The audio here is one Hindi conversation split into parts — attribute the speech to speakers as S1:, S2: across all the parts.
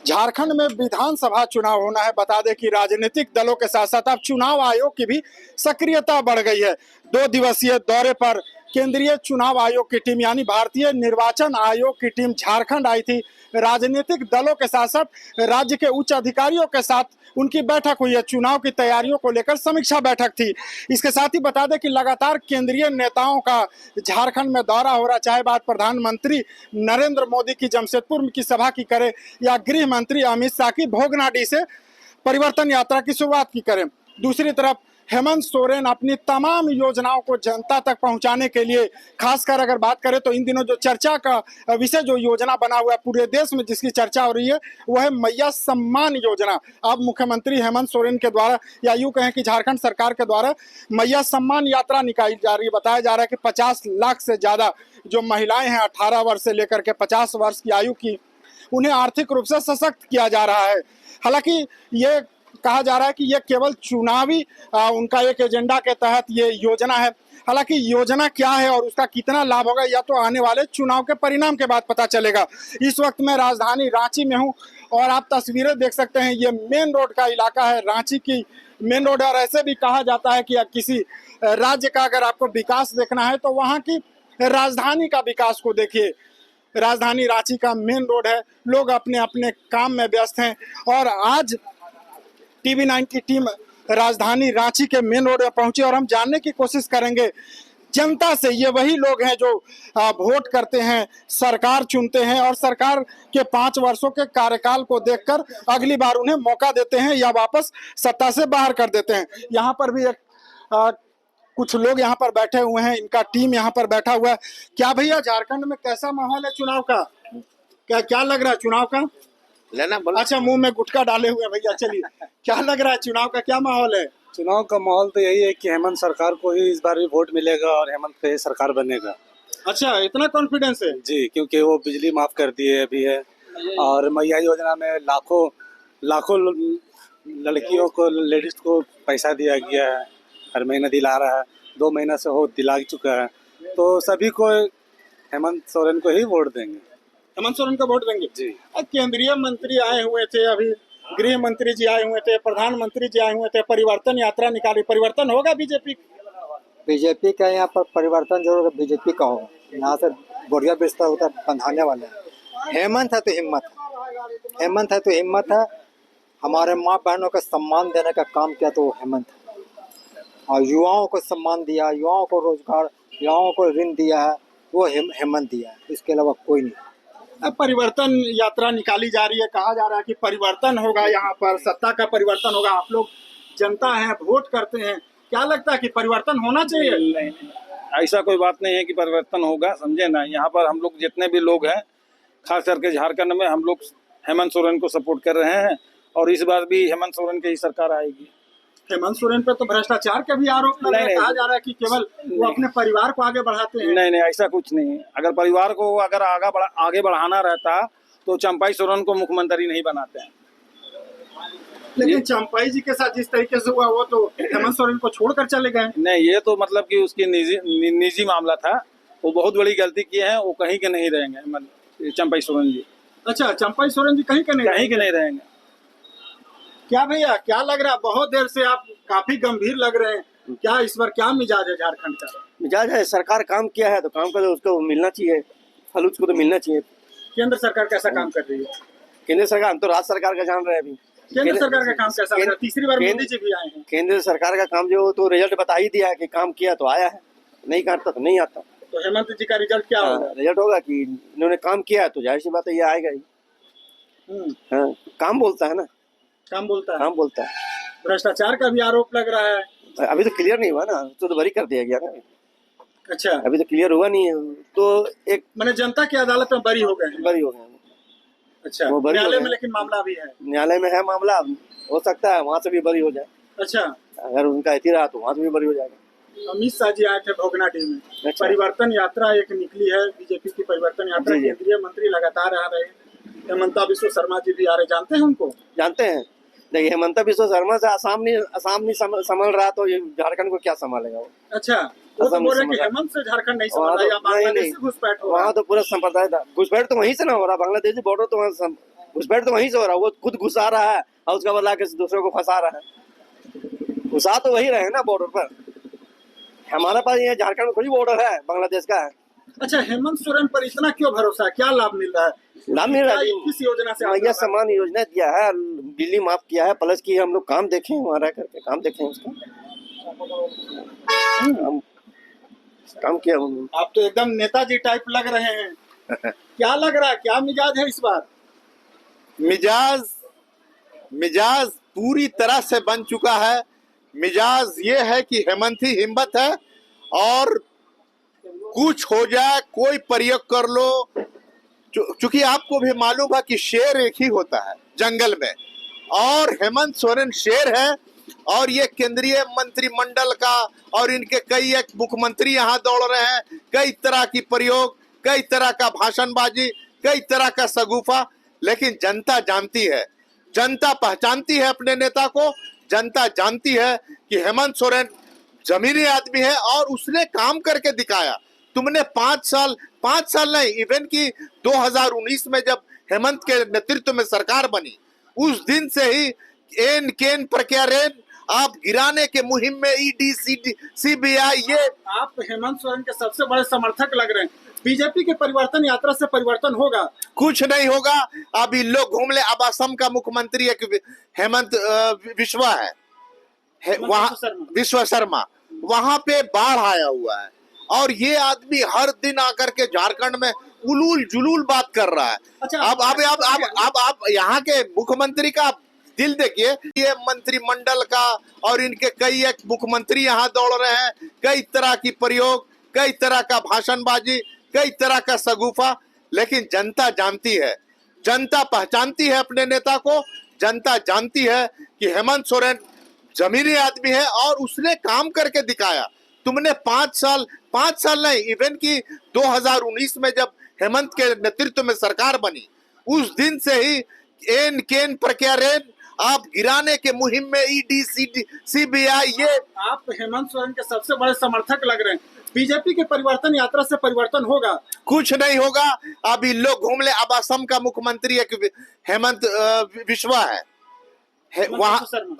S1: झारखंड में विधानसभा चुनाव होना है। बता दें कि राजनीतिक दलों के साथ साथ अब चुनाव आयोग की भी सक्रियता बढ़ गई है। 2 दिवसीय दौरे पर केंद्रीय चुनाव आयोग की टीम यानी भारतीय निर्वाचन आयोग की टीम झारखंड आई थी। राजनीतिक दलों के साथ साथ राज्य के उच्च अधिकारियों के साथ उनकी बैठक हुई है। चुनाव की तैयारियों को लेकर समीक्षा बैठक थी। इसके साथ ही बता दें कि लगातार केंद्रीय नेताओं का झारखंड में दौरा हो रहा, चाहे बात प्रधानमंत्री नरेंद्र मोदी की जमशेदपुर की सभा की करें या गृह मंत्री अमित शाह की भोगनाडी से परिवर्तन यात्रा की शुरुआत की करें। दूसरी तरफ हेमंत सोरेन अपनी तमाम योजनाओं को जनता तक पहुंचाने के लिए, खासकर अगर बात करें तो इन दिनों जो चर्चा का विषय जो योजना बना हुआ है पूरे देश में जिसकी चर्चा हो रही है वह है मैया सम्मान योजना। अब मुख्यमंत्री हेमंत सोरेन के द्वारा या यूं कहें कि झारखंड सरकार के द्वारा मैया सम्मान यात्रा निकाली जा रही है। बताया जा रहा है कि 50 लाख से ज्यादा जो महिलाएं हैं 18 वर्ष से लेकर के 50 वर्ष की आयु की, उन्हें आर्थिक रूप से सशक्त किया जा रहा है। हालांकि ये कहा जा रहा है कि ये केवल चुनावी उनका एक एजेंडा के तहत ये योजना है। हालांकि योजना क्या है और उसका कितना लाभ होगा या तो आने वाले चुनाव के परिणाम के बाद पता चलेगा। इस वक्त मैं राजधानी रांची में हूं और आप तस्वीरें देख सकते हैं। ये मेन रोड का इलाका है, रांची की मेन रोड है। और ऐसे भी कहा जाता है कि किसी राज्य का अगर आपको विकास देखना है तो वहाँ की राजधानी का विकास को देखिए। राजधानी रांची का मेन रोड है, लोग अपने अपने काम में व्यस्त हैं। और आज TV9 की टीम राजधानी रांची के मेन रोड पर पहुंची और हम जानने की कोशिश करेंगे जनता से। ये वही लोग हैं जो वोट करते हैं, सरकार चुनते हैं और सरकार के 5 वर्षों के कार्यकाल को देखकर अगली बार उन्हें मौका देते हैं या वापस सत्ता से बाहर कर देते हैं। यहाँ पर भी कुछ लोग यहाँ पर बैठे हुए हैं, इनका टीम यहाँ पर बैठा हुआ है। क्या भैया झारखंड में कैसा माहौल है चुनाव का? क्या लग रहा है चुनाव का?
S2: लेना बोलो।
S1: अच्छा, मुंह में गुटखा डाले हुए भैया, चलिए क्या लग रहा है चुनाव का क्या माहौल है?
S3: चुनाव का माहौल तो यही है कि हेमंत सरकार को ही इस बार भी वोट मिलेगा और हेमंत पे ही सरकार बनेगा।
S1: अच्छा, इतना कॉन्फिडेंस है?
S3: जी, क्योंकि वो बिजली माफ कर दी है अभी है और मैया योजना में लाखों लड़कियों को, लेडीज को पैसा दिया गया है, हर महीना दिला रहा है। 2 महीना से हो दिला चुका है, तो सभी को हेमंत सोरेन को ही वोट देंगे।
S1: हेमंत सोरेन को वोट देंगे
S3: जी।
S1: केंद्रीय मंत्री आए हुए थे, अभी गृह मंत्री जी आए हुए थे, प्रधानमंत्री जी आए हुए थे, परिवर्तन यात्रा निकाली। परिवर्तन होगा बीजेपी
S4: का यहाँ पर परिवर्तन जरूर बीजेपी का होगा। यहाँ से बढ़िया बिस्तर होता बंधाने वाले हैं। हेमंत है तो हिम्मत है, हेमंत है तो हिम्मत है। हमारे माँ बहनों का सम्मान देने का काम किया तो हेमंत है और युवाओं को सम्मान दिया, युवाओं को रोजगार, युवाओं को ऋण दिया है, वो हेमंत दिया है। इसके अलावा कोई नहीं। अब परिवर्तन यात्रा निकाली जा रही है, कहा जा रहा है कि परिवर्तन होगा, यहाँ पर सत्ता का परिवर्तन होगा। आप लोग जनता हैं, वोट करते हैं, क्या लगता है कि परिवर्तन होना चाहिए?
S2: नहीं, ऐसा कोई बात नहीं है कि परिवर्तन होगा, समझे ना। यहाँ पर हम लोग जितने भी लोग हैं, खास करके झारखंड में, हम लोग हेमंत सोरेन को सपोर्ट कर रहे हैं और इस बार भी हेमंत सोरेन की ही सरकार आएगी।
S1: हेमंत सोरेन पर तो भ्रष्टाचार का भी आरोप लग रहा है, कहा जा रहा है कि केवल वो अपने परिवार को आगे बढ़ाते हैं।
S2: नहीं, ऐसा कुछ नहीं है। अगर परिवार को अगर आगे बढ़ाना रहता तो चंपाई सोरेन को मुख्यमंत्री नहीं बनाते हैं।
S1: लेकिन चंपाई जी के साथ जिस तरीके से हुआ वो तो हेमंत सोरेन को छोड़कर चले गए।
S2: नहीं, ये तो मतलब कि उसकी निजी मामला था। वो बहुत बड़ी गलती की है, वो कहीं के नहीं रहेंगे चंपाई सोरेन जी।
S1: अच्छा, चंपाई सोरेन जी कहीं के नहीं
S2: रहेंगे।
S1: क्या भैया, क्या लग रहा है? बहुत देर से आप काफी गंभीर लग रहे हैं, क्या इस बार क्या मिजाज है झारखंड का?
S4: मिजाज है, सरकार काम किया है तो काम का तो उसको मिलना चाहिए, फल उसको तो मिलना चाहिए।
S1: केंद्र सरकार कैसा काम कर रही है?
S4: केंद्र सरकार, हम तो राज्य सरकार का जान रहे हैं। अभी
S1: केंद्र सरकार का काम कैसा है? तीसरी बार मोदी जी भी आए हैं।
S4: केंद्र सरकार का काम जो तो रिजल्ट बता ही दिया है कि काम किया तो आया है, नहीं करता तो नहीं आता।
S1: तो हेमंत जी का रिजल्ट क्या होगा?
S4: रिजल्ट होगा कि इन्होंने काम किया तो जाहिर सी बात है ये आएगा ही। हाँ, काम बोलता है ना, काम बोलता है।
S1: भ्रष्टाचार का भी आरोप लग रहा है।
S4: अभी तो क्लियर नहीं हुआ ना, तो बरी कर दिया गया ना।
S1: अच्छा,
S4: अभी तो क्लियर हुआ नहीं है, तो एक
S1: मैंने जनता की अदालत में बरी हो गए। अच्छा, न्यायालय में लेकिन मामला भी है?
S4: न्यायालय में है मामला, हो सकता है वहाँ से भी बरी हो जाए।
S1: अच्छा,
S4: अगर उनका ऐसी रहा तो वहाँ से भी बरी हो जाएगा।
S1: अमित शाह जी आए थे भोगनाडी में। अच्छा। परिवर्तन यात्रा एक निकली है, बीजेपी की परिवर्तन यात्रा। केंद्रीय मंत्री लगातार आ रहे हैं, हेमंता बिस्व शर्मा जी भी आ रहे, जानते हैं उनको?
S4: जानते हैं। देखिए, हेमंता बिस्व शर्मा से आसाम नहीं संभाल रहा तो ये झारखंड को क्या संभालेगा वो?
S1: अच्छा, वो तो बोल रहे कि हेमंत से झारखंड नहीं संभाला, या बांग्लादेश से घुसपैठ हो रहा।
S4: वहाँ तो पूरा संप्रदाय था, घुसपैठ तो वहीं से ना हो रहा, बांग्लादेशी बॉर्डर तो वहाँ
S5: घुसपैठ तो वहीं से हो रहा है, वो खुद घुसा रहा है और उसका बदला के दूसरों को फंसा रहा है। घुसा तो वही रहे ना बॉर्डर पर। हमारे पास ये झारखंड में थोड़ी बॉर्डर है, बांग्लादेश का है।
S1: अच्छा, हेमंत सोरेन पर इतना क्यों भरोसा है? क्या लाभ मिल रहा है?
S5: लाभ मिल रहा है,
S1: किस योजना से?
S5: मैया सम्मान योजना दिया है, बिजली माफ किया है, प्लस की हम लोग काम देखें, वहाँ रह करके काम देखें उसका। हम काम किया हम लोग।
S1: आप तो एकदम नेताजी टाइप लग रहे हैं। क्या लग रहा है, क्या मिजाज है इस बार?
S6: मिजाज पूरी तरह से बन चुका है। मिजाज ये है कि हेमंत ही हिम्मत है और कुछ हो जाए, कोई प्रयोग कर लो। चूंकि आपको भी मालूम है कि शेर एक ही होता है जंगल में, और हेमंत सोरेन शेर है। और ये केंद्रीय मंत्रिमंडल का और इनके कई एक मुख्यमंत्री यहाँ दौड़ रहे हैं, कई तरह की प्रयोग, कई तरह का भाषणबाजी, कई तरह का सगुफा। लेकिन जनता जानती है, जनता पहचानती है अपने नेता को। जनता जानती है कि हेमंत सोरेन जमीनी आदमी है और उसने काम करके दिखाया। तुमने 5 साल नहीं, इवन की 2019 में जब हेमंत के नेतृत्व में सरकार बनी, उस दिन से ही एन केन प्रक्रियारेन आप गिराने के मुहिम में ईडी सीबीआई, ये
S1: आप हेमंत सोरेन के सबसे बड़े समर्थक लग रहे हैं। बीजेपी के परिवर्तन यात्रा से परिवर्तन होगा?
S6: कुछ नहीं होगा। अभी लोग घूम ले। अब असम का मुख्यमंत्री एक हेमंत विश्व शर्मा, वहां पे बाढ़ आया हुआ है और ये आदमी हर दिन आकर के झारखंड में उलूल जुलूल बात कर रहा है।
S1: अच्छा,
S6: अब आप यहाँ के मुख्यमंत्री का दिल देखिए। ये मंत्रिमंडल का और इनके कई एक मुख्यमंत्री यहाँ दौड़ रहे हैं, कई तरह की प्रयोग, कई तरह का भाषणबाजी, कई तरह का सगुफा। लेकिन जनता जानती है, जनता पहचानती है अपने नेता को। जनता जानती है कि हेमंत सोरेन जमीनी आदमी है और उसने काम करके दिखाया। तुमने 5 साल नहीं, इवन की 2019 में जब हेमंत के नेतृत्व में सरकार बनी, उस दिन से ही एन केन प्रक्रियारेन आप गिराने के मुहिम में ईडी सीबीआई, ये
S1: आप हेमंत सोरेन के सबसे बड़े समर्थक लग रहे हैं। बीजेपी के परिवर्तन यात्रा से परिवर्तन होगा?
S6: कुछ नहीं होगा। अभी लोग घूम ले। अब असम का मुख्यमंत्री एक हेमंत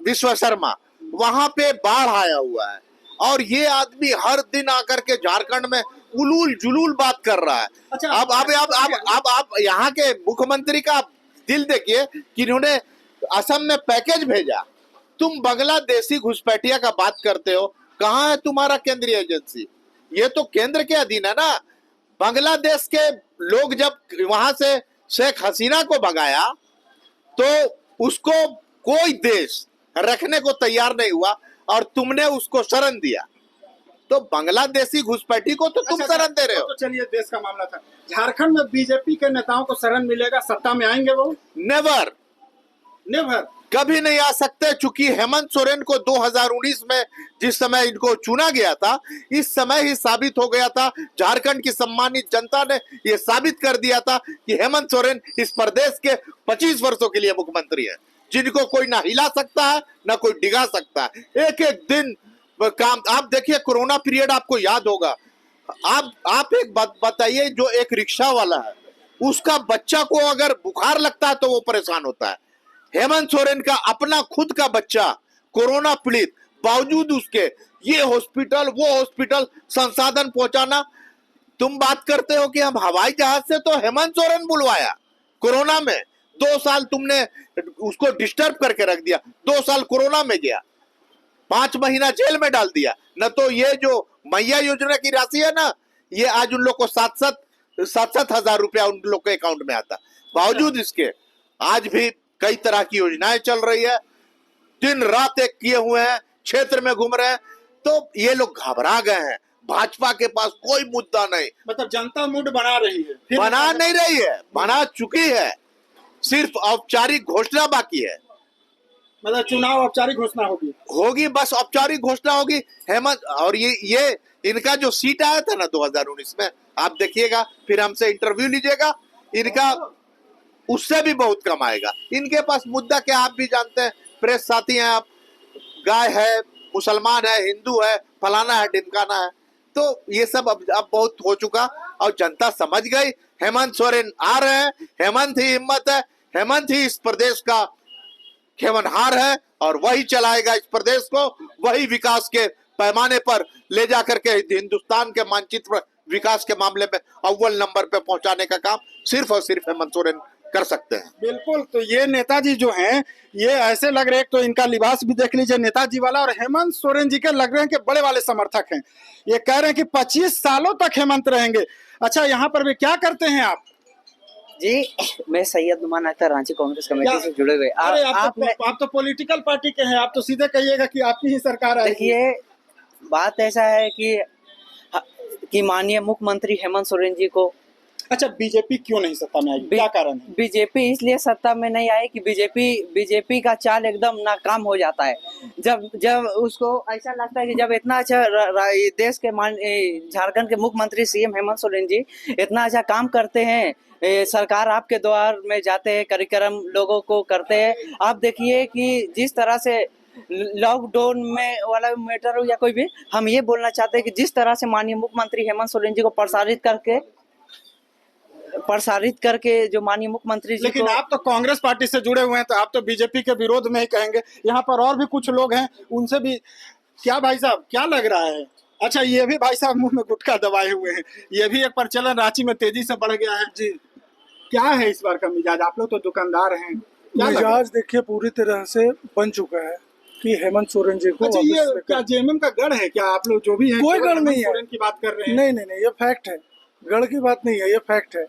S6: विश्व शर्मा, वहां पे बाढ़ आया हुआ है और ये आदमी हर दिन आकर के झारखंड में उलूल जुलूल बात कर रहा है।
S1: अच्छा,
S6: अब आप यहाँ के मुख्यमंत्री का दिल देखिए कि इन्होंने असम में पैकेज भेजा। तुम बांग्लादेशी घुसपैठिया का बात करते हो, कहाँ है तुम्हारा केंद्रीय एजेंसी? ये तो केंद्र के अधीन है ना। बांग्लादेश के लोग जब वहां से शेख हसीना को भगाया तो उसको कोई देश रखने को तैयार नहीं हुआ और तुमने उसको शरण दिया। तो बांग्लादेशी घुसपैठी को तो तुम शरण दे रहे हो।
S1: तो चलिए, देश का मामला था। झारखंड में बीजेपी के नेताओं को शरण मिलेगा? सत्ता में आएंगे वो?
S6: नेवर कभी नहीं आ सकते। चूंकि हेमंत सोरेन को 2019 में जिस समय इनको चुना गया था, इस समय ही साबित हो गया था, झारखंड की सम्मानित जनता ने यह साबित कर दिया था कि हेमंत सोरेन इस प्रदेश के 25 वर्षों के लिए मुख्यमंत्री है, जिनको कोई ना हिला सकता है ना कोई डिगा सकता है। एक एक दिन काम। आप देखिए, कोरोना पीरियड आपको याद होगा। आप एक बात बताइए, जो एक रिक्शा वाला है उसका बच्चा को अगर बुखार लगता है तो वो परेशान होता है। हेमंत सोरेन का अपना खुद का बच्चा कोरोना पीड़ित, बावजूद उसके ये हॉस्पिटल वो हॉस्पिटल संसाधन पहुंचाना। तुम बात करते हो कि हम हवाई जहाज से, तो हेमंत सोरेन बुलवाया कोरोना में। 2 साल तुमने उसको डिस्टर्ब करके रख दिया। 2 साल कोरोना में गया, 5 महीना जेल में डाल दिया। न तो ये जो मैया योजना की राशि है ना, ये आज उन लोग को 7-7 हजार रुपया उन लोग के अकाउंट में आता। बावजूद इसके आज भी कई तरह की योजनाएं चल रही है, दिन रात एक किए हुए हैं, क्षेत्र में घूम रहे हैं। तो ये लोग घबरा गए हैं। भाजपा के पास कोई मुद्दा नहीं।
S1: मतलब जनता मूड बना रही है?
S6: बना नहीं रही है, बना चुकी है। सिर्फ औपचारिक घोषणा बाकी है।
S1: मतलब चुनाव औपचारिक घोषणा होगी?
S6: बस औपचारिक घोषणा होगी। हेमंत और ये इनका जो सीट आया था ना 2019 में, आप देखिएगा, फिर हमसे इंटरव्यू लीजिएगा, इनका उससे भी बहुत कम आएगा। इनके पास मुद्दा क्या आप भी जानते हैं, प्रेस साथी हैं आप, गाय है, मुसलमान है, हिंदू है, फलाना है, ढिमकाना है। तो ये सब अब बहुत हो चुका और जनता समझ गई। हेमंत सोरेन आ रहे हैं, हेमंत ही हिम्मत है, हेमंत ही इस प्रदेश का खेवनहार है और वही चलाएगा इस प्रदेश को, वही विकास के पैमाने पर ले जाकर के हिंदुस्तान के मानचित्र पर विकास के मामले में अव्वल नंबर पे पहुंचाने का काम सिर्फ और सिर्फ हेमंत सोरेन कर सकते हैं।
S1: बिल्कुल, तो ये नेताजी जो हैं ये ऐसे लग रहे हैं, तो इनका लिबास भी देख लीजिए नेताजी वाला, और हेमंत सोरेन जी के लग रहे हैं कि बड़े वाले समर्थक हैं। ये कह रहे हैं कि 25 सालों तक हेमंत रहेंगे। अच्छा, यहाँ पर भी क्या करते हैं आप?
S7: जी, मैं सैयद नुमान अख्तर, रांची कांग्रेस कमेटी से जुड़े हुए।
S1: अरे आप तो पॉलिटिकल पार्टी के हैं, आप तो सीधे कहिएगा कि आपकी ही सरकार आएगी।
S7: देखिए, बात ऐसा है कि माननीय मुख्यमंत्री हेमंत सोरेन जी को।
S1: अच्छा, बीजेपी क्यों नहीं सत्ता में आई, क्या कारण है?
S7: बीजेपी इसलिए सत्ता में नहीं आई कि बीजेपी का चाल एकदम नाकाम हो जाता है। जब उसको ऐसा लगता है कि जब इतना अच्छा देश के झारखंड के मुख्यमंत्री सीएम हेमंत सोरेन जी इतना अच्छा काम करते हैं, सरकार आपके द्वार में जाते हैं, कार्यक्रम लोगों को करते हैं। आप देखिए कि जिस तरह से लॉकडाउन में वाला मैटर हो या कोई भी, हम ये बोलना चाहते हैं कि जिस तरह से माननीय मुख्यमंत्री हेमंत सोरेन जी को प्रसारित करके जो माननीय मुख्यमंत्री जी
S1: लेकिन आप तो कांग्रेस पार्टी से जुड़े हुए हैं, तो आप तो बीजेपी के विरोध में ही कहेंगे। यहाँ पर और भी कुछ लोग हैं, उनसे भी क्या भाई साहब क्या लग रहा है? अच्छा, ये भी भाई साहब मुंह में गुटखा दबाए हुए हैं, ये भी एक प्रचलन रांची में तेजी से बढ़ गया है जी। क्या है इस बार का मिजाज? आप लोग तो दुकानदार हैं,
S8: मिजाज देखिए पूरी तरह से बन चुका है कि हेमंत सोरेन जी को।
S1: अच्छा, ये क्या जेएमएम का गढ़ है क्या? आप लोग जो भी हैं,
S8: कोई गढ़ नहीं है,
S1: सोरेन की बात कर रहे हैं।
S8: नहीं, ये फैक्ट है, गढ़ की बात नहीं है, ये फैक्ट है।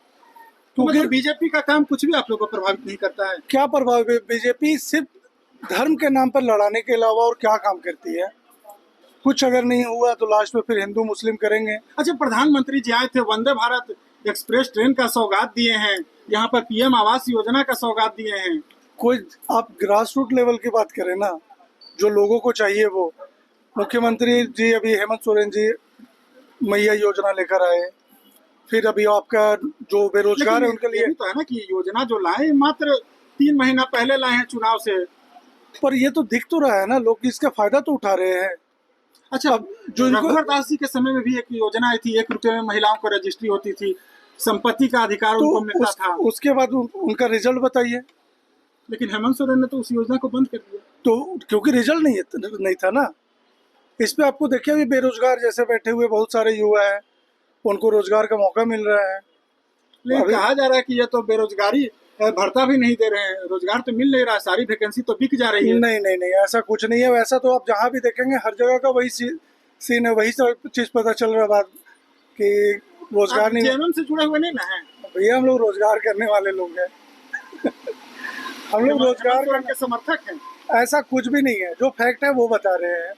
S1: क्योंकि बीजेपी का काम कुछ भी आप लोगों को प्रभावित नहीं करता है।
S8: क्या प्रभावित? बीजेपी सिर्फ धर्म के नाम पर लड़ाने के अलावा और क्या काम करती है? कुछ अगर नहीं हुआ तो लास्ट में फिर हिंदू मुस्लिम करेंगे।
S1: अच्छा, प्रधानमंत्री जी आए थे, वंदे भारत एक्सप्रेस ट्रेन का सौगात दिए हैं, यहाँ पर पीएम आवास योजना का सौगात दिए हैं।
S8: कोई आप ग्रास रूट लेवल की बात करें ना, जो लोगों को चाहिए वो। मुख्यमंत्री जी अभी हेमंत सोरेन जी मैया योजना लेकर आए, फिर अभी आपका जो बेरोजगार है उनके लिए
S1: तो है ना कि योजना जो लाए मात्र 3 महीना पहले लाए हैं चुनाव से।
S8: पर ये तो दिख तो रहा है ना, लोग इसका फायदा तो उठा रहे हैं।
S1: अच्छा, जो रघुवर दास जी के समय में भी एक योजना आई थी, 1 रुपए में महिलाओं को रजिस्ट्री होती थी, संपत्ति का अधिकार उनको मिलता था।
S8: उसके बाद उनका रिजल्ट बताइए।
S1: लेकिन हेमंत सोरेन ने तो उस योजना को बंद कर दिया।
S8: तो क्योंकि रिजल्ट नहीं था ना। इस पे आपको देखिए अभी बेरोजगार जैसे बैठे हुए बहुत सारे युवा हैं, उनको रोजगार का मौका मिल रहा है।
S1: लेकिन कहा जा रहा है कि ये तो बेरोजगारी भरता भी नहीं दे रहे हैं, रोजगार तो मिल नहीं रहा, सारी वैकेंसी तो बिक जा रही है।
S8: नहीं, ऐसा कुछ नहीं है। वैसा तो आप जहाँ भी देखेंगे हर जगह का वही सीन है, वही सब चीज पता चल रहा बात कि रोजगार नहीं।
S1: जेएमएम से जुड़े हुए नहीं ना है
S8: भैया, हम लोग रोजगार करने वाले लोग हैं। हम लोग रोजगार
S1: के समर्थक हैं।
S8: ऐसा कुछ भी नहीं है, जो फैक्ट है वो बता रहे हैं।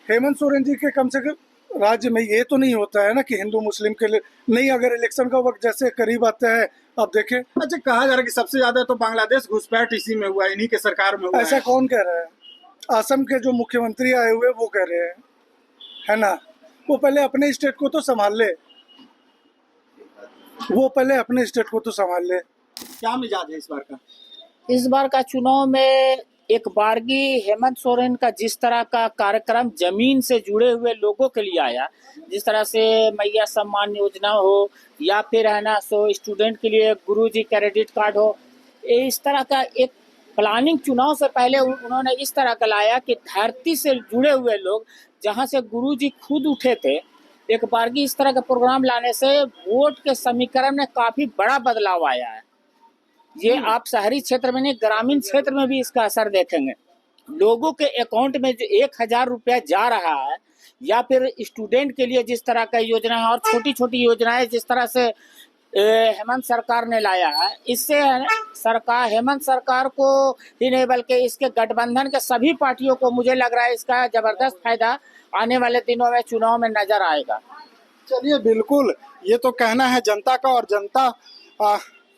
S8: हेमंत सोरेन जी के कम से कम राज्य में ये तो नहीं होता है ना कि हिंदू मुस्लिम के लिए नहीं, अगर इलेक्शन का वक्त जैसे करीब आता है अब देखें।
S1: अच्छा, कहा जा रहा है कि सबसे ज्यादा तो बांग्लादेश घुसपैठ इसी में हुआ, इन्हीं के सरकार में हुआ।
S8: ऐसा कौन कह रहा है? असम के जो मुख्यमंत्री आए हुए वो कह रहे हैं, है ना। वो पहले अपने स्टेट को तो संभाल ले,
S1: क्या मिजाज है इस बार का?
S9: इस बार का चुनाव में एक बारगी हेमंत सोरेन का जिस तरह का कार्यक्रम जमीन से जुड़े हुए लोगों के लिए आया, जिस तरह से मैया सम्मान योजना हो या फिर है ना सो स्टूडेंट के लिए गुरुजी क्रेडिट कार्ड हो, इस तरह का एक प्लानिंग चुनाव से पहले उन्होंने इस तरह का लाया कि धरती से जुड़े हुए लोग, जहां से गुरुजी खुद उठे थे, एक बारगी इस तरह का प्रोग्राम लाने से वोट के समीकरण में काफी बड़ा बदलाव आया है। ये आप शहरी क्षेत्र में नहीं, ग्रामीण क्षेत्र में भी इसका असर देखेंगे। लोगों के अकाउंट में जो 1000 रुपया जा रहा है, या फिर स्टूडेंट के लिए जिस तरह का योजना है और छोटी छोटी योजनाएं जिस तरह से हेमंत सरकार ने लाया है, इससे हेमंत सरकार को ही नहीं बल्कि इसके गठबंधन के सभी पार्टियों को मुझे लग रहा है इसका जबरदस्त फायदा आने वाले दिनों में चुनाव में नजर आएगा।
S1: चलिए, बिल्कुल, ये तो कहना है जनता का, और जनता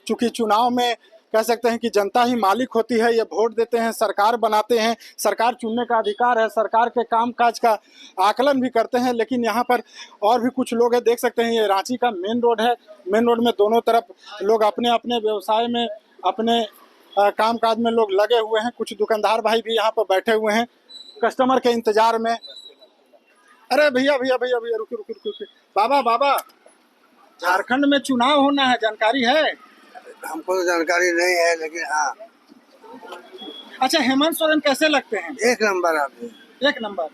S1: चूंकि चुनाव में कह सकते हैं कि जनता ही मालिक होती है, ये वोट देते हैं, सरकार बनाते हैं, सरकार चुनने का अधिकार है, सरकार के कामकाज का आकलन भी करते हैं। लेकिन यहाँ पर और भी कुछ लोग हैं, देख सकते हैं ये रांची का मेन रोड है। मेन रोड में दोनों तरफ लोग अपने अपने व्यवसाय में, अपने कामकाज में लोग लगे हुए हैं। कुछ दुकानदार भाई भी यहाँ पर बैठे हुए हैं कस्टमर के इंतजार में। अरे भैया रुकिए। बाबा, झारखंड में चुनाव होना है, जानकारी है?
S4: हमको तो जानकारी नहीं है, लेकिन हाँ
S1: अच्छा, हेमंत सोरेन कैसे लगते हैं?
S4: एक नंबर आदमी,
S1: एक नंबर।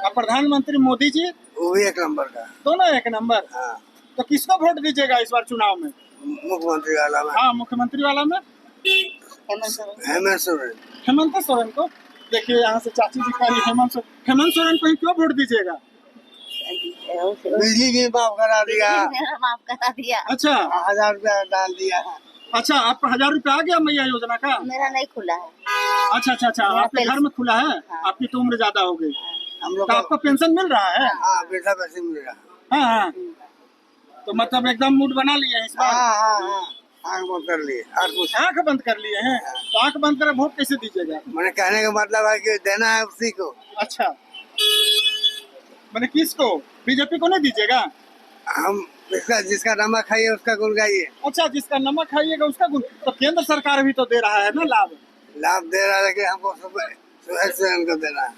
S1: और प्रधानमंत्री मोदी जी?
S4: वो भी एक नंबर का।
S1: दोनों एक नंबर।
S4: हाँ,
S1: तो किसको वोट दीजिएगा इस बार चुनाव में?
S4: मुख्यमंत्री वाला में
S1: हाँ, मुख्यमंत्री वाला में
S4: हेमंत सोरेन।
S1: हेमंत सोरेन को। देखिए यहाँ से चाची जी कह रही हेमंत सोरेन को ही क्यों वोट दीजिएगा?
S4: बिजली भी माफ करा दिया,
S10: माफ करा दिया।
S1: अच्छा
S4: 1000 रुपया डाल दिया।
S1: अच्छा, आपको 1000 रुपया आ गया मैया योजना का?
S10: मेरा नहीं खुला है।
S1: अच्छा अच्छा अच्छा, आपके घर में खुला है? आपकी तो उम्र ज्यादा हो गई,
S4: हम लोग
S1: तो आपको पेंशन मिल रहा है?
S4: हाँ, बेटा पैसे मिल रहा।
S1: हाँ हाँ, तो मतलब एकदम मूड बना लिए हैं इस बार?
S4: हाँ, आँख बंद कर लिए।
S1: आँख बंद कर लिए हैं? तो आँख बंद कर वोट कैसे दीजिएगा?
S4: मैंने कहने का मतलब है कि देना है उसी को।
S1: अच्छा, मैंने किसको? बीजेपी को नहीं दीजिएगा?
S4: हम जिसका नमक खाइए उसका गुण गाइए।
S1: अच्छा, जिसका नमक खाइएगा उसका गुण। तो केंद्र सरकार भी तो दे रहा है ना लाभ
S4: दे रहा है, लेकिन हमको सुहेल सोरेन को देना है।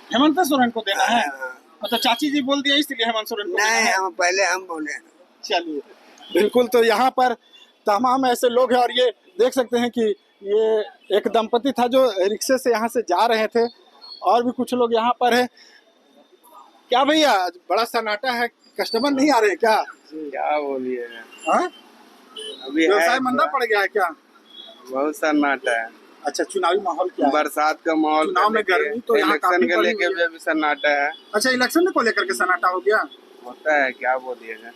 S1: हेमंत सोरेन को देना है?
S4: हाँ।
S1: तो चाची जी बोल दिया इसलिए हेमंत सोरेन को
S4: नहीं,
S1: देना है?
S4: हम पहले हम बोले।
S1: चलिए, बिल्कुल। तो यहाँ पर तमाम ऐसे लोग हैं और ये देख सकते हैं कि ये एक दंपति था जो रिक्शे से यहाँ से जा रहे थे, और भी कुछ लोग यहाँ पर है। क्या भैया, बड़ा सन्नाटा है, कस्टमर नहीं आ रहे क्या?
S3: क्या बोलिए,
S1: हाँ,
S3: अभी
S1: व्यवसाय मंदा पड़ गया है क्या?
S3: बहुत सन्नाटा है।
S1: अच्छा, चुनावी माहौल क्या है?
S3: बरसात का माहौल,
S1: चुनाव में गर्मी तो यहाँ काफी
S3: इलेक्शन के
S1: पड़ी
S3: लेके
S1: हुई है।
S3: भी सन्नाटा है।
S1: अच्छा, इलेक्शन को लेकर के सन्नाटा हो गया?
S3: होता है, क्या बोलिएगा।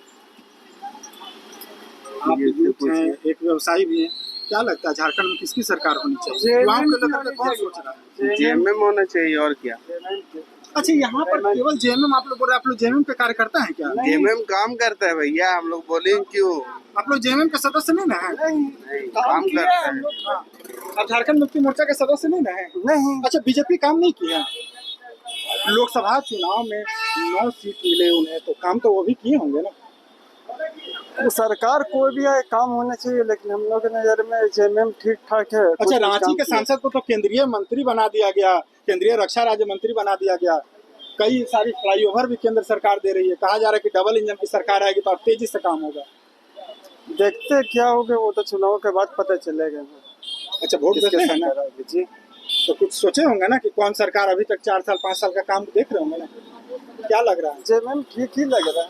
S1: आप यूथ हैं, एक व्यवसायी भी है, क्या लगता है झारखंड में किसकी सरकार होनी चाहिए? युवाओं को लेकर के कौन सोच रहा है?
S3: जेएमएम होना चाहिए, और क्या।
S1: अच्छा, यहाँ पर केवल जेएमएम आप लोग बोल रहे हैं? आप लोग जेएमएम के कार्यकर्ता हैं क्या?
S3: जेएमएम काम करता है भैया, हम लोग बोलेंगे क्यों।
S1: आप लोग जेएमएम के सदस्य नहीं ना है?
S3: नहीं, काम करता है।
S1: हाँ। आप झारखंड मुक्ति मोर्चा के सदस्य नहीं ना है?
S4: नहीं,
S1: अच्छा, बीजेपी काम नहीं किया? लोकसभा चुनाव में 9 सीट मिले उन्हें, तो काम तो वो भी किए होंगे ना?
S11: तो सरकार कोई भी काम होना चाहिए, लेकिन हम लोग की नज़र में जेएमएम ठीक ठाक है।
S1: अच्छा, रांची के सांसद को तो केंद्रीय मंत्री बना दिया गया, केंद्रीय रक्षा राज्य मंत्री बना दिया गया। कई सारी फ्लाईओवर भी केंद्र सरकार दे रही है। कहा जा रहा है कि डबल इंजन की सरकार आएगी तो अब तेजी से काम होगा।
S11: देखते क्या होगा, वो तो चुनाव के बाद पता चलेगा।
S1: अच्छा, वोट देते हैं ना
S11: जी,
S1: तो कुछ सोचे होंगे ना कि कौन सरकार अभी तक 4 साल 5 साल का काम देख रहे होंगे ना? क्या लग रहा है?
S11: जेएमएम ठीक ही लग रहा है।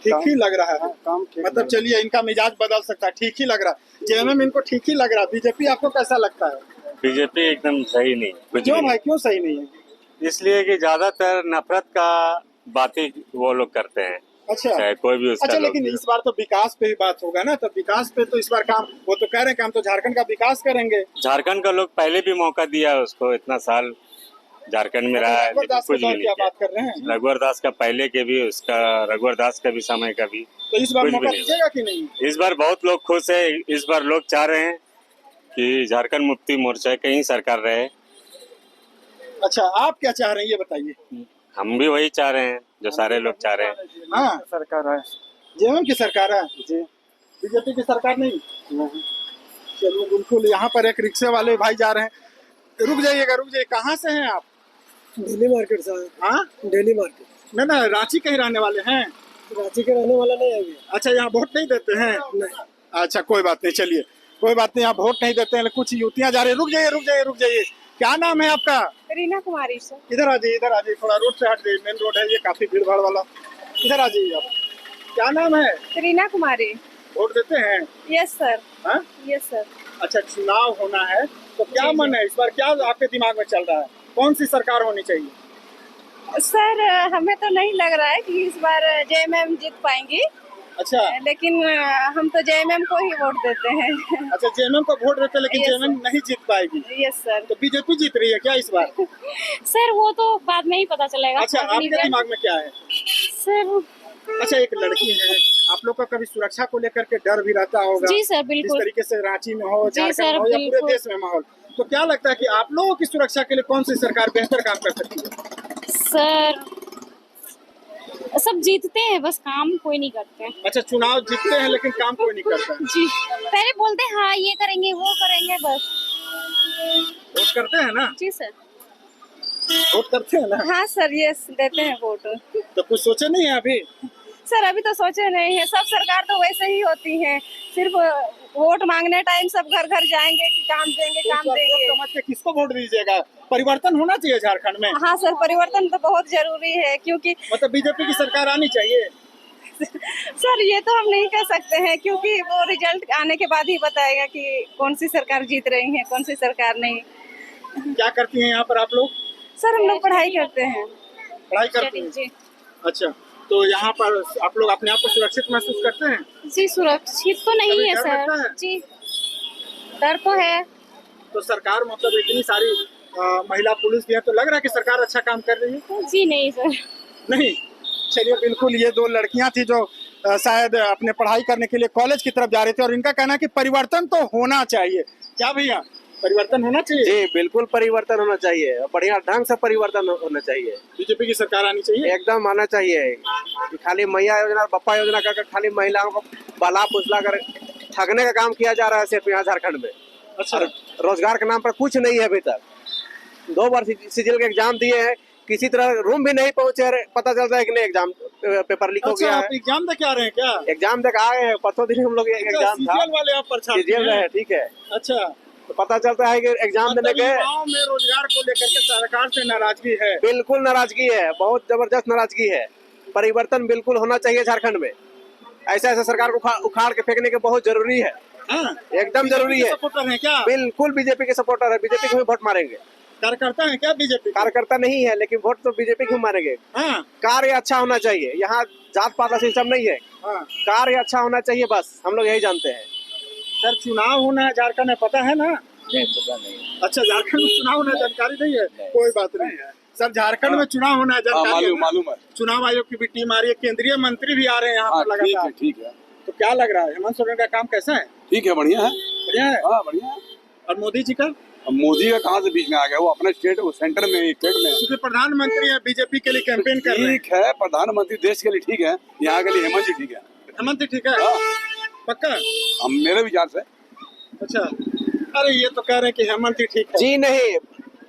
S1: ठीक ही लग रहा है
S11: काम ठीक,
S1: मतलब चलिए, इनका मिजाज बदल सकता है, ठीक ही लग रहा है। जेएमएम इनको ठीक ही लग रहा है। बीजेपी आपको कैसा लगता है?
S12: बीजेपी एकदम सही नहीं, कुछ
S1: क्यों
S12: भी
S1: भाई, क्यों सही नहीं है?
S12: नहीं। इसलिए कि ज्यादातर नफरत का बातें वो लोग करते हैं,
S1: अच्छा
S12: चाहे कोई भी उसका
S1: अच्छा,
S12: लोग
S1: लेकिन इस बार तो विकास पे ही बात होगा ना, तो विकास पे तो इस बार काम, वो तो कह रहे हैं कि हम तो झारखंड का विकास करेंगे।
S12: झारखंड का लोग पहले भी मौका दिया उसको, इतना साल झारखंड में रहा है,
S1: रघुवर
S12: लेकिन
S1: दास
S12: कुछ
S1: के
S12: भी
S1: दौर
S12: नहीं
S1: की आप
S12: किया।
S1: बात कर रहे हैं,
S12: रघुवर दास का पहले के भी, उसका रघुवर दास का भी समय का भी,
S1: तो इस बार
S12: कुछ भी
S1: मौका
S12: नहीं।
S1: दीजिएगा कि नहीं?
S12: इस बार बहुत लोग खुश है। इस बार लोग चाह रहे हैं कि झारखंड मुक्ति मोर्चा कहीं सरकार रहे।
S1: अच्छा, आप क्या चाह रहे हैं ये बताइए?
S12: हम भी वही चाह रहे हैं जो सारे लोग चाह रहे हैं।
S1: हाँ,
S11: सरकार है
S1: जेएमएम की सरकार है
S11: जी,
S1: बीजेपी की सरकार नहीं। चलिए, बिल्कुल। यहाँ पर एक रिक्शे वाले भाई जा रहे हैं। रुक जाइएगा, रुक जाइए। कहाँ से हैं आप?
S11: दिल्ली मार्केट से।
S1: हाँ,
S11: दिल्ली मार्केट।
S1: ना रांची के ही रहने वाले हैं?
S11: रांची के रहने वाला नहीं है।
S1: अच्छा, यहाँ वोट नहीं देते हैं? अच्छा, कोई बात नहीं, चलिए कोई बात नहीं, यहाँ वोट नहीं देते हैं। कुछ युवतियाँ जा रही है। रुक जाइए, रुक जाइए, रुक जाइए। क्या नाम है आपका?
S10: रीना कुमारी सर।
S1: इधर आ जाइए, इधर आ जाइए, थोड़ा रोड से हट जाइए, मेन रोड है ये, काफी भीड़ भाड़ वाला। इधर आ जाइए आप। क्या नाम है?
S10: रीना कुमारी।
S1: वोट देते हैं?
S10: Yes sir.
S1: हाँ,
S10: यस सर।
S1: अच्छा, चुनाव होना है तो क्या मन है इस बार, क्या आपके दिमाग में चल रहा है, कौन सी सरकार होनी चाहिए?
S10: सर, हमें तो नहीं लग रहा है कि इस बार जेएमएम जीत पाएंगी।
S1: अच्छा,
S10: लेकिन हम तो जेएमएम को ही वोट देते हैं।
S1: अच्छा, जेएमएम को वोट देते हैं, लेकिन
S10: Yes,
S1: जेएमएम नहीं जीत पाएगी।
S10: Yes sir.
S1: तो बीजेपी जीत रही है क्या इस बार?
S10: सर, वो तो बाद में ही पता चलेगा।
S1: अच्छा, आपके दिमाग में क्या है?
S10: सर,
S1: अच्छा, एक लड़की है, आप लोग का कभी सुरक्षा को लेकर के डर भी रहता होगा?
S10: जी सर,
S1: जिस
S10: बिल्कुल।
S1: तरीके से रांची में हो,
S10: जी
S1: झारखंड
S10: सर,
S1: में हो या पूरे
S10: बिल्कुल।
S1: देश में माहौल, तो क्या लगता है कि आप लोगों की सुरक्षा के लिए कौन सी सरकार बेहतर काम कर सकती है?
S10: सर, सब जीतते हैं, बस काम कोई नहीं करते हैं।
S1: अच्छा, चुनाव जीतते हैं लेकिन काम कोई नहीं करता है।
S10: जी, पहले बोलते हैं हाँ ये करेंगे वो करेंगे, बस।
S1: वोट करते हैं ना?
S10: जी सर।
S1: वोट करते हैं ना?
S10: हाँ सर, यस, देते हैं वोट।
S1: तो कुछ सोचे नहीं है अभी?
S10: सर, अभी तो सोचे नहीं है, सब सरकार तो वैसे ही होती है, सिर्फ
S13: वोट मांगने टाइम सब घर घर जाएंगे कि काम देंगे काम देंगे।
S1: समझ के किसको वोट दीजिएगा? परिवर्तन होना चाहिए झारखंड में।
S13: हाँ सर, परिवर्तन तो बहुत जरूरी है क्योंकि
S1: मतलब बीजेपी की सरकार आनी चाहिए।
S13: सर ये तो हम नहीं कह सकते हैं क्योंकि वो रिजल्ट आने के बाद ही बताएगा कि कौन सी सरकार जीत रही है कौन सी सरकार नहीं।
S1: क्या करती हैं यहाँ पर आप लोग?
S13: सर हम लोग पढ़ाई करते हैं।
S1: पढ़ाई करते हैं?
S13: जी।
S1: अच्छा, तो यहाँ पर आप लोग अपने आप को सुरक्षित महसूस करते हैं?
S10: जी सुरक्षित तो नहीं
S1: कभी
S10: है
S1: डर लगता है?
S10: सर जी, डर तो है।
S1: तो सरकार मतलब इतनी सारी महिला पुलिस भी है तो लग रहा है कि सरकार अच्छा काम कर रही है?
S10: जी नहीं सर।
S1: नहीं। चलिए, बिल्कुल ये दो लड़कियां थी जो शायद अपने पढ़ाई करने के लिए कॉलेज की तरफ जा रही थी और इनका कहना है कि परिवर्तन तो होना चाहिए। क्या भैया, परिवर्तन होना चाहिए?
S5: जी बिल्कुल परिवर्तन होना चाहिए, बढ़िया ढंग से परिवर्तन होना चाहिए।
S1: बीजेपी की सरकार आनी चाहिए?
S5: एकदम आना चाहिए। कि खाली मैया योजना बप्पा योजना कर खाली महिलाओं को बाला फुसला कर ठगने का काम किया जा रहा है सिर्फ यहाँ झारखंड में।
S1: अच्छा।
S5: रोजगार के नाम पर कुछ नहीं है अभी तक। 2 बार सीजीएल के एग्जाम दिए हैं, किसी तरह रूम भी नहीं पहुंचे, पता चलता है कि नहीं एग्जाम पेपर लीक हो गया है।
S1: आप एग्जाम दे के आ रहे हैं क्या?
S5: एग्जाम दे के आए हैं, परसों दिन हम लोग एग्जाम था।
S1: सीजीएल वाले आप परीक्षा
S5: सीजीएल है, ठीक है।
S1: अच्छा,
S5: तो पता चलता है कि एग्जाम देने के
S1: गाँव में रोजगार को लेकर के सरकार से नाराजगी है।
S5: बिल्कुल नाराजगी है, बहुत जबरदस्त नाराजगी है। परिवर्तन बिल्कुल होना चाहिए झारखंड में। ऐसा ऐसा सरकार को उखाड़ के फेंकने के बहुत जरूरी है। एकदम जरूरी है।
S1: सपोर्टर है क्या?
S5: बिल्कुल बीजेपी के सपोर्टर है, बीजेपी को भी वोट मारेंगे।
S1: कार्यकर्ता है क्या बीजेपी?
S5: कार्यकर्ता नहीं है लेकिन वोट तो बीजेपी को मारेंगे। कार्य अच्छा होना चाहिए, यहाँ जात पात का सिस्टम नहीं है। कार्य अच्छा होना चाहिए, बस हम लोग यही जानते हैं।
S1: सर चुनाव होना है झारखंड में, पता है ना?
S12: नहीं पता नहीं।
S1: अच्छा, झारखंड में चुनाव होना है, जानकारी नहीं है? कोई बात नहीं है सर, झारखंड में चुनाव होना है, जानकारी है?
S6: मालूम है।
S1: चुनाव आयोग की भी टीम आ रही है, केंद्रीय मंत्री भी आ रहे हैं यहाँ पर लगातार।
S6: ठीक है।
S1: तो क्या लग रहा है, हेमंत सोरेन का काम कैसा है?
S6: ठीक है, बढ़िया है।
S1: बढ़िया है?
S6: हाँ बढ़िया है।
S1: और मोदी जी का?
S6: मोदी का कहाँ से बीच में आ गया? वो अपने स्टेट सेंटर में स्टेट में
S1: क्योंकि प्रधानमंत्री है, बीजेपी के लिए कैंपेन कर रहे हैं।
S6: ठीक है, प्रधानमंत्री देश के लिए ठीक है, यहाँ के लिए हेमंत जी ठीक है।
S1: हेमंत जी ठीक है? पक्का?
S6: हम मेरे विचार से।
S1: अच्छा, अरे ये तो कह रहे हैं कि हेमंत जी ठीक है।
S5: जी नहीं,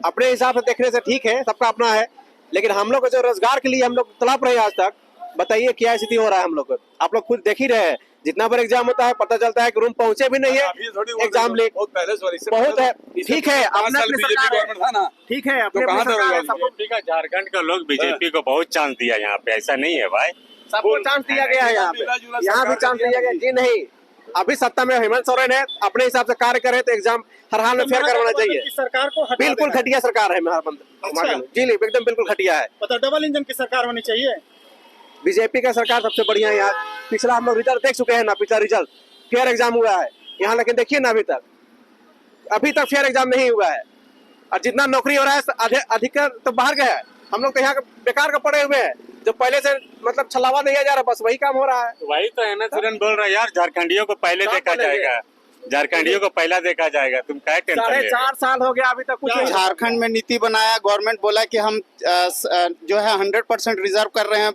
S5: अपने हिसाब से देखने से ठीक है, सबका अपना है। लेकिन हम लोग को जो रोजगार के लिए हम लोग तड़प रहे हैं आज तक, बताइए क्या स्थिति हो रहा है हम लोग को। आप लोग खुद देख ही रहे हैं, जितना बार एग्जाम होता है पता चलता है कि रूम पहुंचे भी नहीं है, एग्जाम लीक बहुत है। ठीक है, अपना
S6: था ना,
S5: ठीक है,
S6: तो कहाँ था?
S12: झारखंड का लोग बीजेपी को बहुत चांस दिया यहाँ पे, ऐसा नहीं है भाई।
S5: सबको चांस दिया गया है यहाँ पे, यहाँ भी चांस दिया गया। जी नहीं, अभी सत्ता में हेमंत सोरेन है, अपने हिसाब से कार्य करे तो एग्जाम हर हाल में फेयर करवाना चाहिए।
S1: सरकार को
S5: बिल्कुल घटिया सरकार है जी नहीं, एकदम बिल्कुल घटिया है।
S1: मतलब डबल इंजन की सरकार होनी चाहिए।
S5: बीजेपी का सरकार सबसे बढ़िया है यार। पिछला हम लोग रिजल्ट देख चुके हैं ना, पिछला रिजल्ट फेयर एग्जाम हुआ है यहाँ, लेकिन देखिए ना अभी तक फेयर एग्जाम नहीं हुआ है। और जितना नौकरी हो रहा है अधिकतर तो बाहर गया है, हम लोग तो यहाँ बेकार का पड़े हुए हैं। जो पहले से मतलब छलावा दिया जा रहा है, बस वही काम हो रहा है।
S12: वही तो हेमंत सोरेन बोल रहा है यार, झारखंडियों को पहले देखा जाएगा, झारखंडियों को पहला देखा जाएगा। तुम क्या टेंशन ले रहे हो?
S5: 4.5 साल हो गया अभी तक कुछ नहीं।
S14: झारखंड में नीति बनाया, गवर्नमेंट बोला कि हम जो है 100% रिजर्व कर रहे हैं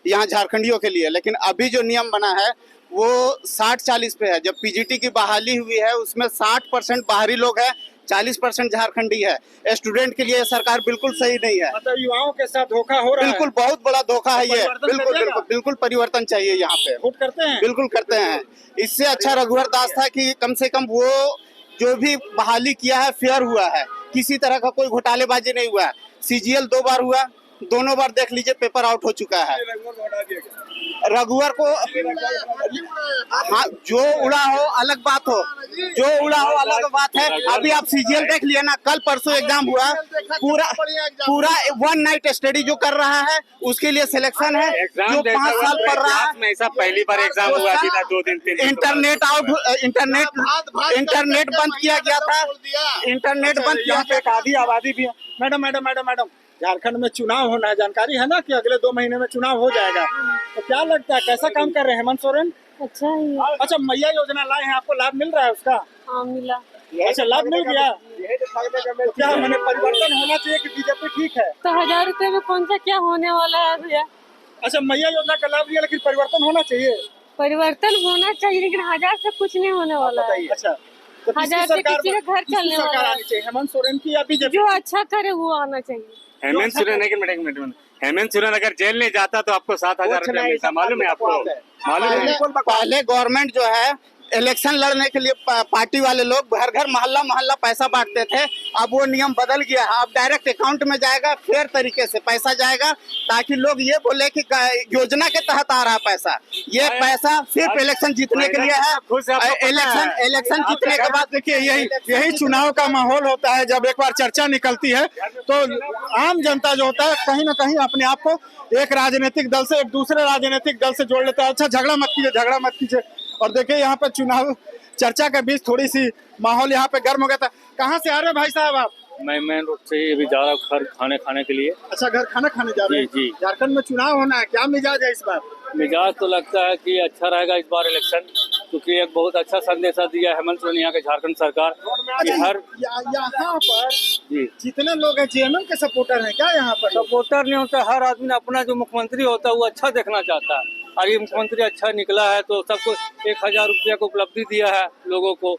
S14: यहाँ झारखंडियों के लिए, लेकिन अभी जो नियम बना है वो 60-40 पे है। जब पीजीटी की बहाली हुई है उसमें 60% बाहरी लोग हैं, 40% झारखंडी है। स्टूडेंट के लिए सरकार बिल्कुल सही नहीं है।
S1: मतलब युवाओं के साथ धोखा हो रहा है।
S14: बिल्कुल बहुत बड़ा धोखा है ये। बिल्कुल परिवर्तन चाहिए यहाँ पे।
S1: वोट करते हैं?
S14: बिल्कुल करते हैं। इससे अच्छा रघुवर दास था कि कम से कम वो जो भी बहाली किया है फेयर हुआ है, किसी तरह का कोई घोटालेबाजी नहीं हुआ है। सीजीएल 2 बार हुआ, दोनों बार देख लीजिए पेपर आउट हो चुका है। रघुवर को हाँ, जो उड़ा हो अलग बात हो, जो उड़ा हो अलग बात है। अभी आप सीजीएल देख लिए ना, कल परसों एग्जाम हुआ, पूरा 1 नाइट स्टडी जो कर रहा है उसके लिए सिलेक्शन है। जो 5 साल पढ़ रहा है,
S12: ऐसा पहली बार एग्जाम हुआ था 2 दिन 3 दिन।
S14: इंटरनेट बंद किया गया था, इंटरनेट बंद किया।
S1: एक आधी आबादी भी है। मैडम, झारखंड में चुनाव होना है, जानकारी है ना कि अगले 2 महीने में चुनाव हो जाएगा। तो क्या लगता है कैसा काम कर रहे हैं हेमंत सोरेन?
S10: अच्छा ही।
S1: अच्छा, मैया योजना लाए हैं, आपको लाभ मिल रहा है उसका?
S10: हाँ मिला।
S1: अच्छा, लाभ मिल गया। तो क्या मैंने परिवर्तन होना चाहिए कि बीजेपी ठीक है?
S10: तो 1000 रुपए में कौन सा क्या होने वाला है भैया?
S1: अच्छा, मैया योजना का लाभ लिया लेकिन परिवर्तन होना चाहिए।
S10: परिवर्तन होना चाहिए लेकिन 1000 से कुछ नहीं होने वाला है।
S1: अच्छा, तो
S10: 1000 से किसी का घर चलने वाला है?
S1: आनी चाहिए हेमंत सोरेन की या बीजेपी?
S10: जो अच्छा करे वो आना चाहिए।
S12: हेमंत सोरेन हेमंत सोरेन अगर जेल नहीं जाता तो आपको 7,000 रुपया मिलता, मालूम है आपको? मालूम है?
S14: पहले गवर्नमेंट जो है इलेक्शन लड़ने के लिए पार्टी वाले लोग घर घर मोहल्ला मोहल्ला पैसा बांटते थे। अब वो नियम बदल गया है, अब डायरेक्ट अकाउंट में जाएगा, फेयर तरीके से पैसा जाएगा, ताकि लोग ये बोले कि योजना के तहत आ रहा है पैसा। ये पैसा सिर्फ इलेक्शन जीतने के लिए है। इलेक्शन जीतने के बाद
S1: देखिए यही चुनाव का माहौल होता है। जब एक बार चर्चा निकलती है तो आम जनता जो होता है कहीं ना कहीं अपने आप को एक राजनीतिक दल से एक दूसरे राजनीतिक दल से जोड़ लेता है। अच्छा झगड़ा मत कीजिए। और देखिए यहाँ पर चुनाव चर्चा के बीच थोड़ी सी माहौल यहाँ पे गर्म हो गया था। कहाँ से आ रहे हैं भाई साहब आप?
S15: मैं मेन रोड से ही अभी जा रहा हूँ घर खाने खाने के लिए।
S1: अच्छा घर खाना खाने जा रहे हैं?
S15: जी।
S1: झारखंड में चुनाव होना है, क्या मिजाज है इस बार?
S15: मिजाज तो लगता है कि अच्छा रहेगा इस बार इलेक्शन, क्योंकि एक बहुत अच्छा संदेशा दिया हेमंत सोरेन यहाँ के झारखंड सरकार कि हर
S1: यहाँ पर जितने लोग हैं जेएमएम के सपोर्टर हैं क्या? यहाँ पर
S15: सपोर्टर नहीं होता, हर आदमी अपना जो मुख्यमंत्री होता है वो अच्छा देखना चाहता है। और ये मुख्यमंत्री अच्छा निकला है तो सबको 1000 रुपया को उपलब्धि दिया है लोगों को,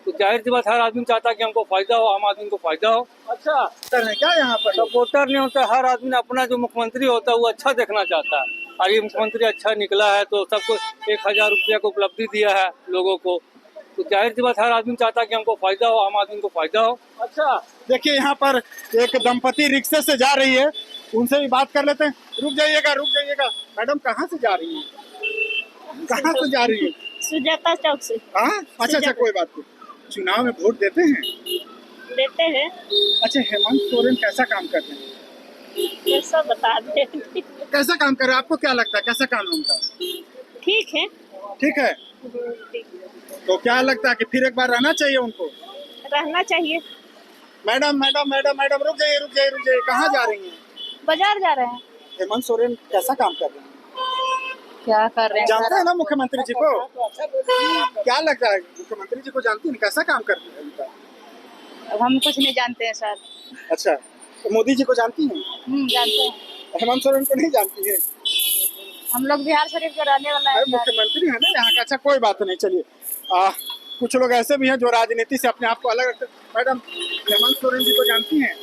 S15: तो जाहिर सी बात हर आदमी चाहता है कि हमको फायदा हो, आम आदमी को फायदा हो।
S1: अच्छा है क्या? यहाँ पर
S15: सपोर्टर नहीं होता, हर आदमी अपना जो मुख्यमंत्री होता है वो अच्छा देखना चाहता है। और ये मुख्यमंत्री अच्छा निकला है तो सबको 1000 रुपया को उपलब्धि दिया है लोगों को, तो जाहिर सी बात हर आदमी चाहता है कि हमको फायदा हो, आम आदमी को फायदा हो।
S1: अच्छा देखिए यहाँ पर एक दंपति रिक्शे से जा रही है, उनसे भी बात कर लेते हैं। रुक जाइएगा मैडम, कहाँ से जा रही है? कहाँ से जा रही है?
S10: सुजाता चौक से।
S1: हाँ अच्छा कोई बात नहीं। चुनाव में वोट देते हैं?
S10: देते हैं।
S1: अच्छा हेमंत सोरेन कैसा काम कर रहे हैं?
S10: कैसा बता दे?
S1: कैसा काम कर रहे हैं? आपको क्या लगता है कैसा काम है उनका?
S10: ठीक है।
S1: ठीक है तो क्या लगता है कि फिर एक बार रहना चाहिए उनको?
S10: रहना चाहिए।
S1: मैडम रुक जाइए। कहाँ जा रही हैं?
S10: बाजार जा रहे हैं।
S1: हेमंत सोरेन कैसा काम कर रहे हैं?
S10: क्या कर रहे हैं?
S1: जानते हैं ना मुख्यमंत्री जी को? क्या लगता है मुख्यमंत्री जी को जानती हैं कैसा काम करते हैं उनका?
S10: अब हम कुछ नहीं जानते हैं सर।
S1: अच्छा तो मोदी जी को जानती हैं?
S10: जानते हैं।
S1: हेमंत सोरेन को नहीं जानती है?
S10: हम लोग बिहार शरीफ के रहने वाला है।
S1: मुख्यमंत्री है ना यहाँ का। अच्छा कोई बात नहीं, चलिए कुछ लोग ऐसे भी हैं जो राजनीति से अपने आप को अलग रखते हैं। मैडम हेमंत सोरेन जी को जानती हैं?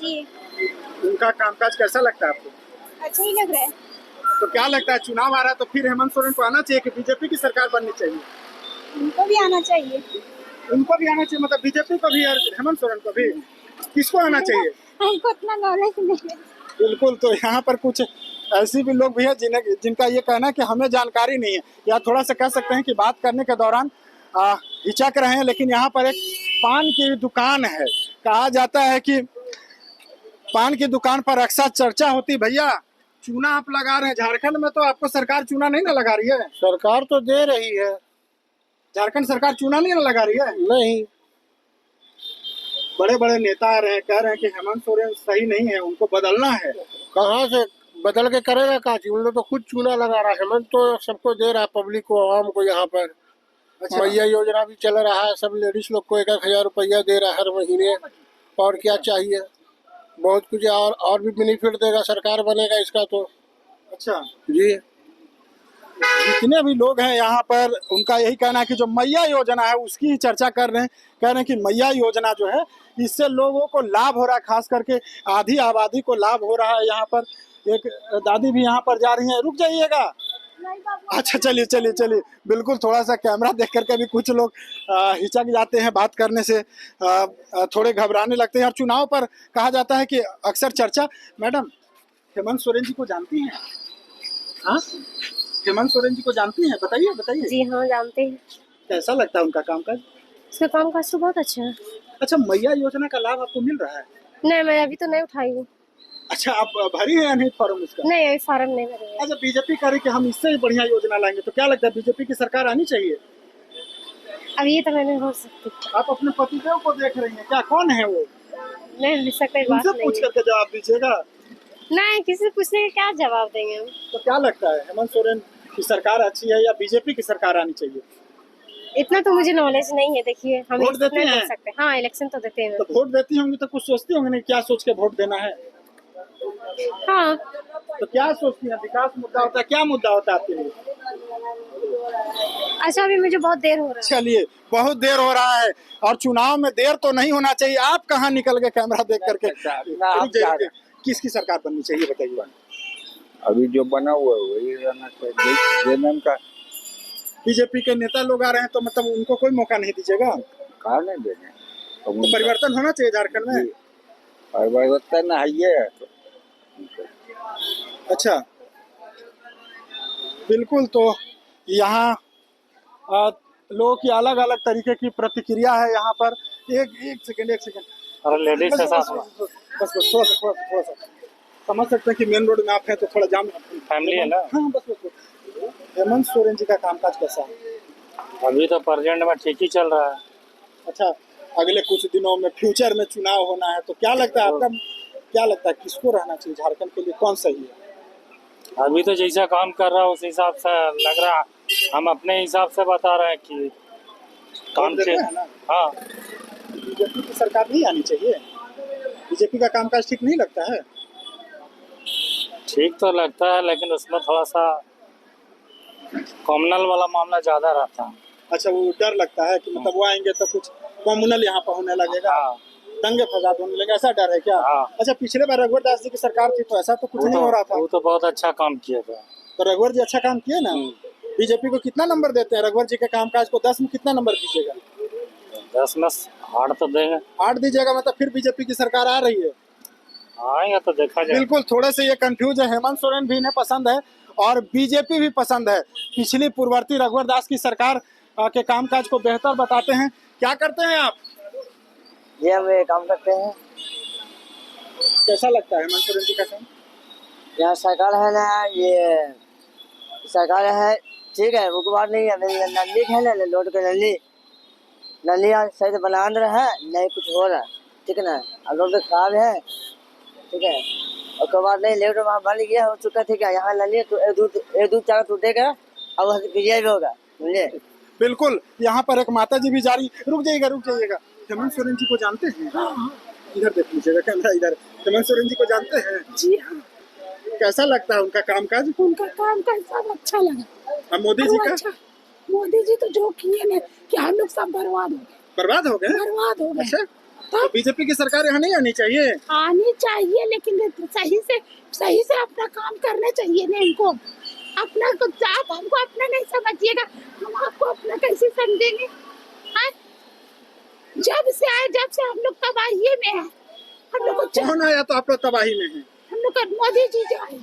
S10: जी।
S1: उनका कामकाज कैसा लगता है आपको?
S10: अच्छा ही लग रहा है।
S1: तो क्या लगता है चुनाव आ रहा है तो फिर हेमंत सोरेन को आना चाहिए कि बीजेपी की सरकार बननी चाहिए?
S10: उनको भी आना चाहिए।
S1: उनको भी आना चाहिए मतलब बीजेपी को भी और हेमंत सोरेन को भी? किसको आना चाहिए?
S10: हमको इतना नॉलेज नहीं है।
S1: बिल्कुल। तो यहाँ पर कुछ ऐसे भी लोग भी हैं जिनका ये कहना है कि हमें जानकारी नहीं है, या थोड़ा सा कह सकते हैं कि बात करने के दौरान हिचक रहे हैं। लेकिन यहाँ पर एक पान की दुकान है, कहा जाता है कि पान की दुकान पर अक्सर चर्चा होती। भैया चूना आप लगा रहे हैं झारखंड में, तो आपको सरकार चूना नहीं ना लगा रही है?
S11: सरकार तो दे रही है।
S1: झारखंड सरकार चूना नहीं ना लगा रही है?
S11: नहीं।
S1: बड़े बड़े नेता आ रहे हैं, कह रहे हैं कि हेमंत सोरेन सही नहीं है, उनको बदलना है।
S11: कहाँ से बदल के करेगा काची? उन लोग तो खुद चूना लगा रहा है। हेमंत तो सबको दे रहा है, पब्लिक को, आवाम को। यहाँ पर मैया योजना भी चल रहा है, सब लेडीज लोग को 1000 रुपया दे रहा है हर महीने। और क्या चाहिए? बहुत कुछ और भी बेनिफिट देगा, सरकार बनेगा इसका तो।
S1: अच्छा
S11: जी।
S1: जितने भी लोग हैं यहाँ पर उनका यही कहना है कि जो मैया योजना है उसकी ही चर्चा कर रहे हैं। कह रहे हैं कि मैया योजना जो है इससे लोगों को लाभ हो रहा है, खास करके आधी आबादी को लाभ हो रहा है। यहाँ पर एक दादी भी यहाँ पर जा रही हैं। रुक जाइएगा। अच्छा चलिए बिल्कुल। थोड़ा सा कैमरा देख करके भी कुछ लोग हिचक जाते हैं, बात करने से थोड़े घबराने लगते हैं। और चुनाव पर कहा जाता है कि अक्सर चर्चा। मैडम हेमंत सोरेन जी को जानती हैं? हाँ हेमंत सोरेन जी को जानती हैं? बताइए।
S10: जी हाँ जानते हैं।
S1: कैसा लगता है उनका कामकाज?
S10: उसका कामकाज तो बहुत अच्छा है।
S1: अच्छा मैया योजना का लाभ आपको मिल रहा है?
S10: नहीं, मैं अभी तो नहीं उठाई हूँ।
S1: अच्छा आप भरी है या नहीं फॉर्म इसका?
S10: नहीं अभी फॉर्म नहीं भरी है।
S1: अच्छा बीजेपी कह रही कि हम इससे ही बढ़िया योजना लाएंगे, तो क्या लगता है बीजेपी की सरकार आनी चाहिए?
S10: अब ये तो मैं नहीं हो सकती।
S1: आप अपने पतिदेव को देख रही हैं क्या? कौन है वो?
S10: नहीं सकते बात नहीं।
S1: पूछ करके जवाब दीजिएगा।
S10: नहीं किसी पूछने का क्या जवाब देंगे हम?
S1: तो क्या लगता है हेमंत सोरेन की सरकार अच्छी है या बीजेपी की सरकार आनी चाहिए?
S10: इतना तो मुझे नॉलेज नहीं है। देखिए हम
S1: वोट देते हैं?
S10: बोल सकते। हाँ इलेक्शन तो देते हैं।
S1: तो वोट देती होंगी तो कुछ सोचती होंगी नहीं क्या सोच के वोट देना है?
S10: हाँ
S1: तो क्या सोचती हैं? विकास मुद्दा होता है, क्या मुद्दा होता है आपके लिए?
S10: अच्छा अभी मुझे बहुत देर हो रहा है।
S1: चलिए बहुत देर हो रहा है और चुनाव में देर तो नहीं होना चाहिए। आप कहाँ निकल गए कैमरा देख करके? किसकी सरकार बननी चाहिए बताइए?
S16: अभी जो बना हुआ है वही रहना चाहिए। जेएमएम का
S1: बीजेपी के नेता लोग आ रहे हैं तो मतलब उनको कोई मौका नहीं दीजिएगा?
S16: कहा नहीं देंगे
S1: तो परिवर्तन होना चाहिए झारखंड में।
S16: परिवर्तन है ये।
S1: अच्छा, बिल्कुल। तो यहाँ लोगों की अलग अलग तरीके की प्रतिक्रिया है यहाँ पर। एक सेकंड
S12: और लेडीज के साथ
S1: बस थोड़ा सा समझ सकते हैं कि मेन रोड में आप हैं तो थोड़ा जाम
S12: फैमिली है ना।
S1: हाँ बस। हेमंत सोरेन जी का कामकाज कैसा है?
S12: अभी तो प्रेजेंट में ठीक ही चल रहा है।
S1: अच्छा, अगले कुछ दिनों में फ्यूचर में चुनाव होना है तो क्या लगता है आपका, क्या लगता है किसको रहना चाहिए झारखंड के लिए, कौन सही है?
S12: अभी तो जैसा काम कर रहा है उस हिसाब से लग रहा है, हम अपने हिसाब से बता रहे हैं कि काम से। हाँ,
S1: बीजेपी की सरकार नहीं आनी चाहिए? बीजेपी का कामकाज ठीक नहीं लगता है?
S12: ठीक तो लगता है लेकिन उसमें थोड़ा सा कॉमनल वाला मामला ज्यादा रहता है।
S1: अच्छा, वो डर लगता है कि मतलब वो आएंगे तो कुछ कॉमनल यहाँ पर होने लगेगा, दंगे फसाद होने लगेगा, ऐसा डर है क्या? अच्छा, पिछले बार रघुवर दास जी की सरकार थी तो ऐसा तो कुछ नहीं हो रहा था।
S12: वो तो बहुत अच्छा काम किया था।
S1: तो रघुवर जी अच्छा काम किए ना। बीजेपी को कितना नंबर देते हैं? रघुवर जी के कामकाज को 10 में कितना नंबर दीजिएगा?
S12: 10 में 8 तो देंगे।
S1: 8 दीजिएगा, मतलब फिर बीजेपी की सरकार आ रही है।
S12: आएगा तो देखा जाए।
S1: बिल्कुल, थोड़े से ये कंफ्यूज है। हेमंत सोरेन भी इन्हें पसंद है और बीजेपी भी पसंद है। पिछली पूर्ववर्ती रघुवर दास की सरकार के कामकाज को बेहतर बताते हैं। क्या करते हैं आप?
S17: जी हम ये काम करते हैं।
S1: कैसा लगता है हेमंत सोरेन जी का काम?
S17: यहाँ सरकार है ना, ये सरकार है ठीक है, वो बात नहीं है। नली है ना, लोड के नली सही से बना रहा है, नहीं कुछ हो रहा है, ठीक है ना। और रोड खराब है, ठीक है। और कोई बात नहीं, लेट वहाँ बन गया हो चुका, ठीक है। यहाँ नली तो एक दूध चार टूटेगा और वह भी होगा, समझे।
S1: बिल्कुल, यहाँ पर एक माता जी भी जा रही। रुक जाइएगा। हेमंत सोरेन जी को जानते हैं? इधर देख लीजिएगा, कैमरा इधर। हेमंत सोरेन जी को जानते हैं?
S18: जी हाँ।
S1: कैसा लगता है उनका कामकाज?
S18: उनका कामकाज सब अच्छा लगा।
S1: और मोदी जी का?
S18: अच्छा, मोदी जी तो जो किए ना कि हम लोग सब बर्बाद हो गए।
S1: बर्बाद हो गए? अच्छा, तो बीजेपी की सरकार यहाँ नहीं आनी चाहिए?
S18: आनी चाहिए, लेकिन सही से अपना काम करना चाहिए ना इनको। अपना कुछ आप हमको अपना नहीं समझिएगा, हम आपको अपना कैसे समझेंगे? जब से हम लोग तबाही में है। हम लोग
S1: कौन आया तो आप लोग तबाही में हैं?
S18: हम लोग का मोदी जी जो है,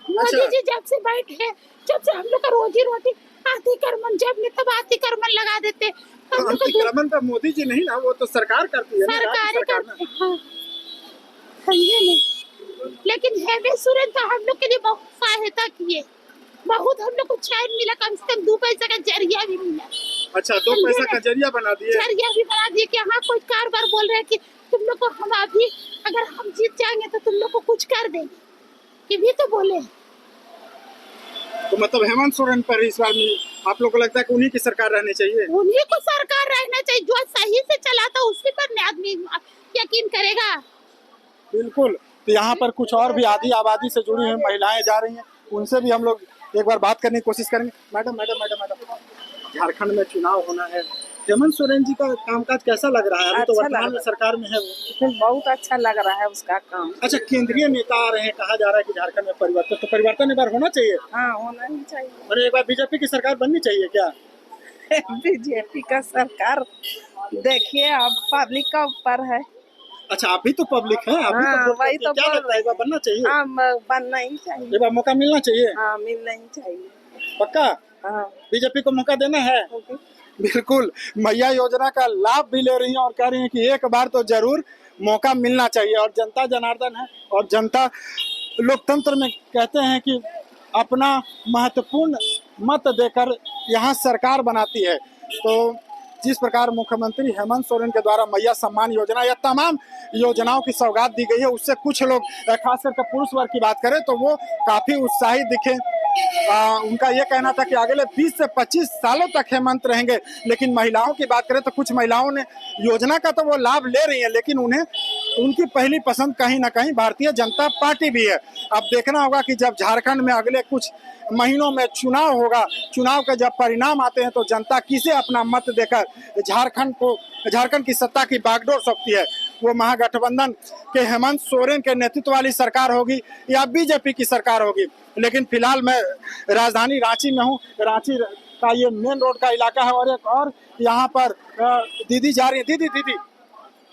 S18: मोदी जी जब से बैठे, जब से हम लोग का रोजी रोटी अतिक्रमण, जब में तब अतिक्रमण लगा देते।
S1: तो अतिक्रमण तो मोदी जी नहीं ना, वो तो सरकार करती है।
S18: सरकार करती है, हाँ, समझे नहीं। लेकिन हेमंत सोरेन तो हम लोग के लिए बहुत सहायता किए, बहुत हम लोग को चैन मिला, कम से कम 2 पैसा का जरिया भी मिला।
S1: अच्छा, 2 पैसा का जरिया बना दिए?
S18: जरिया भी बना दिए कि हाँ, कोई कारोबार बोल रहे हैं कि तुम लोग को हम अभी अगर हम जीत जाएंगे तो तुम लोग को कुछ कर देंगे, कि भी तो बोले।
S1: तो मतलब हेमंत सोरेन पर इस बार आप लोग को लगता है कि उन्हीं की सरकार रहनी चाहिए?
S18: उन्हीं को सरकार रहना चाहिए, जो सही से चलाता उसी पर आदमी यकीन करेगा।
S1: बिल्कुल। तो यहाँ पर कुछ और भी आधी आबादी से जुड़ी हुई महिलाएं जा रही हैं, उनसे भी हम लोग एक बार बात करने की कोशिश करेंगे। मैडम, झारखंड में चुनाव होना है, हेमंत सोरेन जी का कामकाज कैसा लग रहा है? अभी तो वर्तमान में सरकार में है वो।
S19: बहुत अच्छा लग रहा है उसका काम।
S1: अच्छा, केंद्रीय नेता आ रहे हैं, कहा जा रहा है कि झारखंड में परिवर्तन, तो परिवर्तन एक बार होना चाहिए?
S19: हाँ, होना ही चाहिए।
S1: और एक बार बीजेपी की सरकार बननी चाहिए क्या?
S19: बीजेपी का सरकार देखिए अब पब्लिक का ऊपर है।
S1: अच्छा, अभी तो पब्लिक है, अभी तो
S19: वही तो
S1: क्या लगता है, एक बार बनना चाहिए?
S19: हाँ, बनना ही चाहिए।
S1: एक बार मौका मिलना चाहिए?
S19: हाँ, मिलना ही चाहिए।
S1: पक्का?
S19: हाँ,
S1: बीजेपी को मौका देना है। बिल्कुल, मैया योजना का लाभ भी ले रही हैं और कह रही हैं कि एक बार तो जरूर मौका मिलना चाहिए। और जनता जनार्दन है और जनता लोकतंत्र में कहते हैं कि अपना महत्वपूर्ण मत देकर यहाँ सरकार बनाती है। तो जिस प्रकार मुख्यमंत्री हेमंत सोरेन के द्वारा मैया सम्मान योजना या तमाम योजनाओं की सौगात दी गई है, उससे कुछ लोग खास करके पुरुष वर्ग की बात करें तो वो काफी उत्साहित दिखे। उनका ये कहना था कि अगले 20 से 25 सालों तक हेमंत रहेंगे। लेकिन महिलाओं की बात करें तो कुछ महिलाओं ने योजना का तो वो लाभ ले रही है, लेकिन उन्हें उनकी पहली पसंद कहीं ना कहीं भारतीय जनता पार्टी भी है। अब देखना होगा कि जब झारखंड में अगले कुछ महीनों में चुनाव होगा, चुनाव के जब परिणाम आते हैं तो जनता किसे अपना मत देकर झारखंड की सत्ता की बागडोर सौंपती है। वो महागठबंधन के हेमंत सोरेन के नेतृत्व वाली सरकार होगी या बीजेपी की सरकार होगी। लेकिन फिलहाल मैं राजधानी रांची में हूँ। रांची का ये मेन रोड का इलाका है। और एक और यहाँ पर दीदी जा रही है। दीदी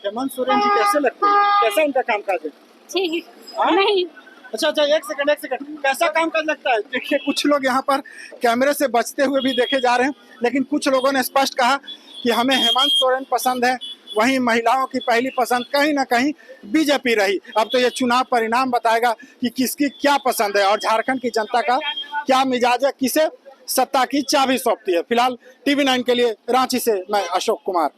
S1: हेमंत सोरेन जी कैसे लगते हैं, कैसा उनका कामकाज है?
S10: ठीक
S1: हाँ?
S10: नहीं
S1: अच्छा एक सेकंड कैसा कामकाज लगता है? देखिए कुछ लोग यहाँ पर कैमरे से बचते हुए भी देखे जा रहे हैं, लेकिन कुछ लोगों ने स्पष्ट कहा कि हमें हेमंत सोरेन पसंद है। वहीं महिलाओं की पहली पसंद कहीं ना कहीं बीजेपी रही। अब तो ये चुनाव परिणाम बताएगा कि किसकी क्या पसंद है और झारखंड की जनता का क्या मिजाज है, किसे सत्ता की चाबी सौंपती है। फिलहाल TV9 के लिए रांची से मैं अशोक कुमार।